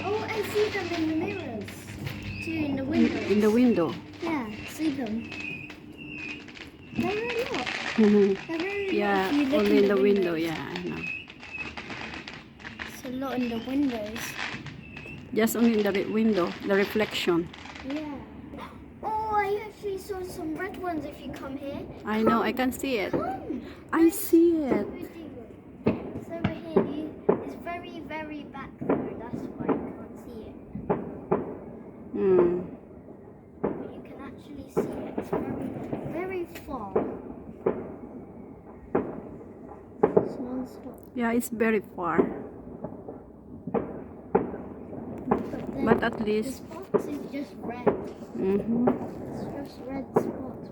Oh, I see them in the mirrors. Too, in the windows. In the window. Yeah, see them. They're very lot. Mhm. They're very Yeah, lot if you look only in the window. windows. Yeah, I know. It's a lot in the windows. Just only in the window, the reflection. Yeah. Oh, I actually saw some red ones if you come here. I know, I can see it. Come. I see it. It's over here. It's very, very back there. That's why you can't see it. Hmm. But you can actually see it. It's very, very far. It's non-stop. Yeah, it's very far. But, But at the least. spots is just red. Mm-hmm. It's just red spots.